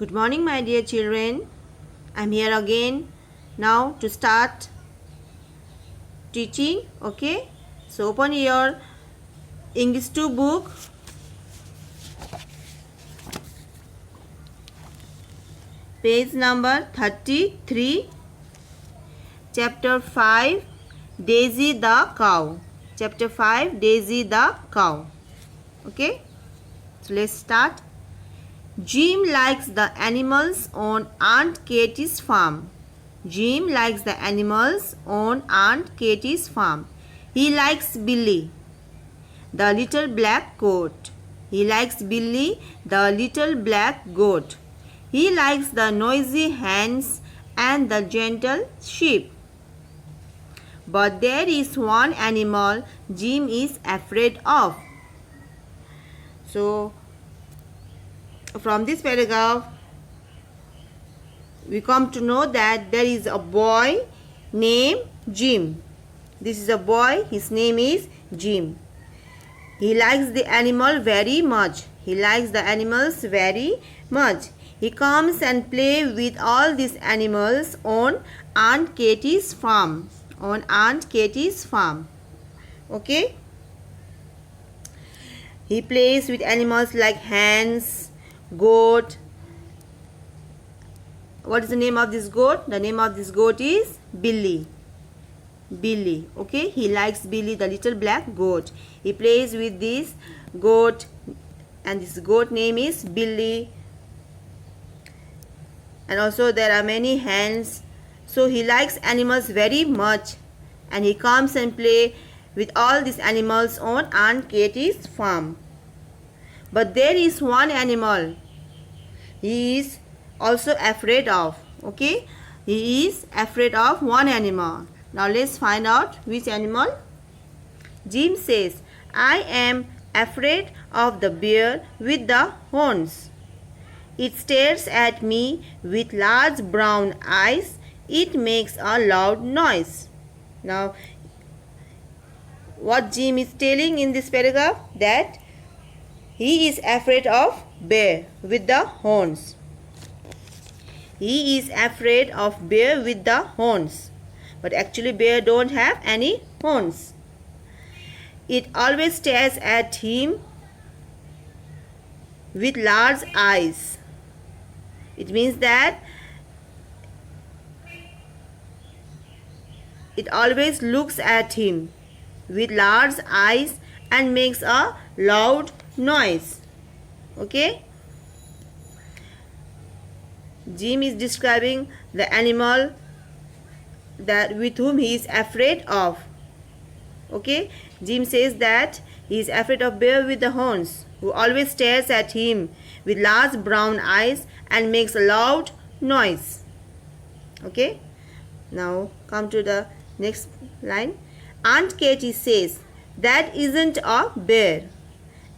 Good morning, my dear children. I'm here again now to start teaching. Okay, so open your English 2 book, page number 33, chapter 5, Daisy the cow. Chapter 5, Daisy the cow. Okay, so let's start. Jim likes the animals on Aunt Katie's farm. Jim likes the animals on Aunt Katie's farm. He likes Billy, the little black goat. He likes Billy, the little black goat. He likes the noisy hens and the gentle sheep. But there is one animal Jim is afraid of. So, from this paragraph, we come to know that there is a boy named Jim. This is a boy, his name is Jim. He likes the animal very much. He likes the animals very much. He comes and plays with all these animals on Aunt Katie's farm. On Aunt Katie's farm. Okay? He plays with animals like hens, goat. What is the name of this goat? The name of this goat is Billy. Billy. Okay, he likes Billy, the little black goat. He plays with this goat, and this goat name is Billy. And also there are many hens. So he likes animals very much, and he comes and play with all these animals on Aunt Katie's farm. But there is one animal he is also afraid of. Okay, he is afraid of one animal. Now let's find out which animal. Jim says, I am afraid of the bear with the horns. It stares at me with large brown eyes. It makes a loud noise. Now, what Jim is telling in this paragraph, that he is afraid of bear with the horns. He is afraid of bear with the horns. But actually bear don't have any horns. It always stares at him with large eyes. It means that it always looks at him with large eyes and makes a loud noise. Okay? Jim is describing the animal that with whom he is afraid of. Okay? Jim says that he is afraid of bear with the horns, who always stares at him with large brown eyes and makes a loud noise. Okay? Now come to the next line. Aunt Katie says, that isn't a bear.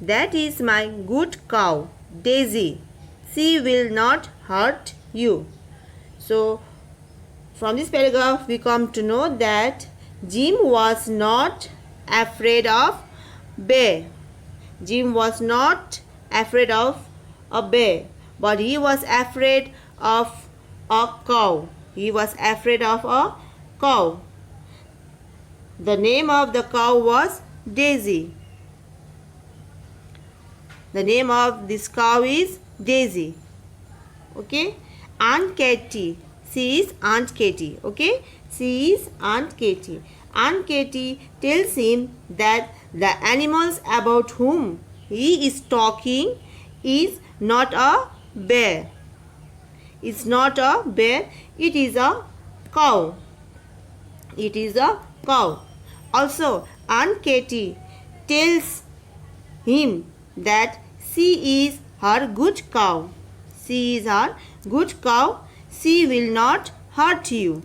That is my good cow, Daisy. She will not hurt you. So, from this paragraph, we come to know that Jim was not afraid of bear. Jim was not afraid of a bear, but he was afraid of a cow. He was afraid of a cow. The name of the cow was Daisy. The name of this cow is Daisy. Okay? Aunt Katie. She is Aunt Katie. Okay? She is Aunt Katie. Aunt Katie tells him that the animals about whom he is talking is not a bear. It's not a bear. It is a cow. It is a cow. Also, Aunt Katie tells him that she is her good cow. She is her good cow. She will not hurt you.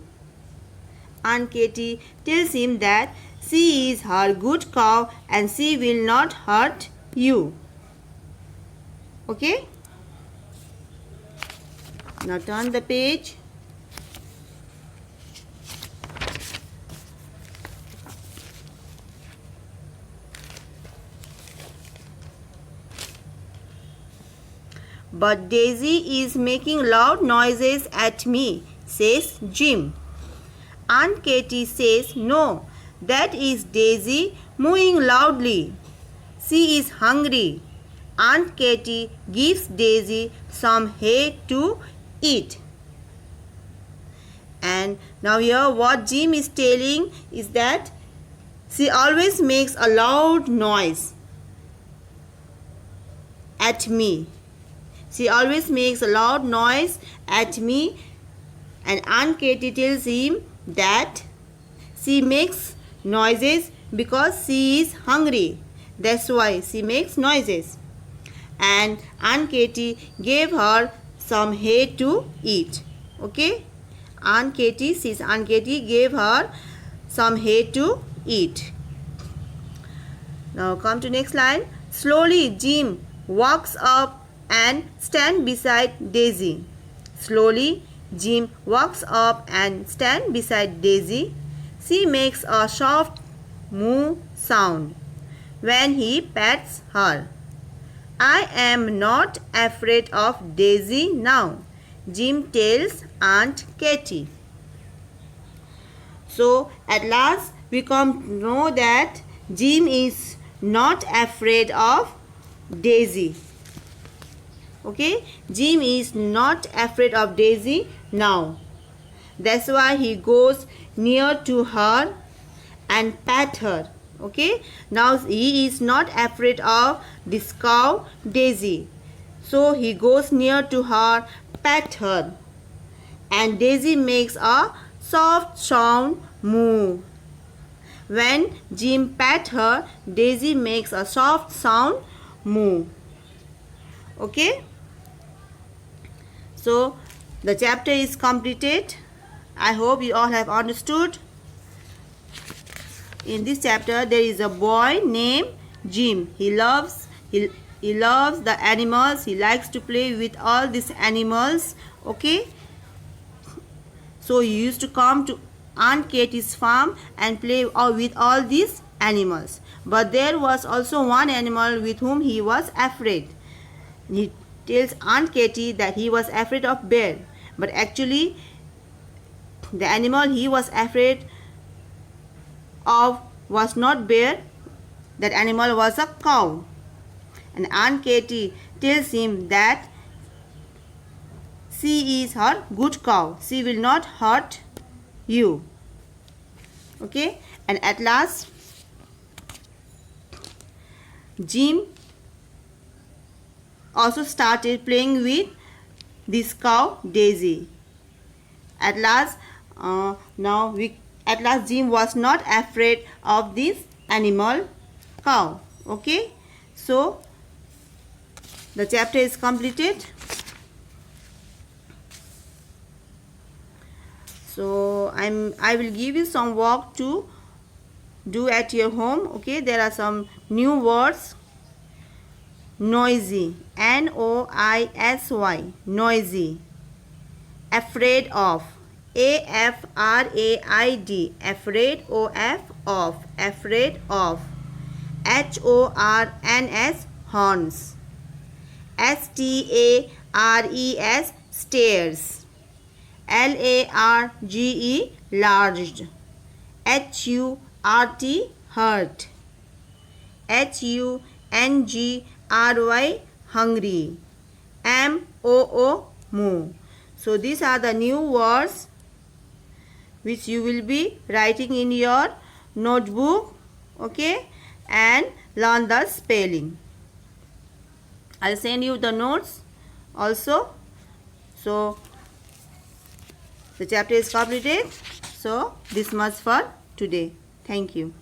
Aunt Katie tells him that she is her good cow and she will not hurt you. Okay? Now turn the page. but Daisy is making loud noises at me, says Jim. Aunt Katy says, no, that is Daisy mooing loudly. She is hungry. Aunt Katy gives Daisy some hay to eat. And now here what Jim is telling is that she always makes a loud noise at me. She always makes a loud noise at me, and Aunt Katy tells him that she makes noises because she is hungry. That's why she makes noises. And Aunt Katy gave her some hay to eat. Okay? Aunt Katy gave her some hay to eat. Now come to next line. Slowly Jim walks up and stands beside Daisy. Slowly Jim walks up and stands beside Daisy. She makes a soft moo sound when he pets her. I am not afraid of Daisy now, Jim tells Aunt Katy. So at last we come to know that Jim is not afraid of Daisy. Okay, Jim is not afraid of Daisy now. That's why he goes near to her and pat her. Okay, now he is not afraid of this cow Daisy. So he goes near to her, pat her, and Daisy makes a soft sound moo. When Jim pat her, Daisy makes a soft sound moo. Okay, so the chapter is completed. I hope you all have understood. In this chapter there is a boy named Jim. He loves the animals. He likes to play with all these animals. Okay, so he used to come to Aunt Katy's farm and play with all these animals. But there was also one animal with whom he was afraid. He tells Aunt Katy that he was afraid of bear, but actually the animal he was afraid of was not bear. That animal was a cow. And Aunt Katy tells him that she is her good cow. She will not hurt you. Okay, and at last Jim also started playing with this cow Daisy. At last Jim was not afraid of this animal cow. Okay, so the chapter is completed. So I will give you some work to do at your home. Okay, there are some new words. Noisy, Noisy, noisy. Afraid of, AFRAID, afraid, of, afraid of. HORNS, horns. STARES, stairs. LARGE, larged. HURT, hurt. HUNGRY, hungry. MOO, moo. So these are the new words which you will be writing in your notebook. Okay, and learn the spelling. I'll send you the notes also. So the chapter is completed. So this much for today. Thank you.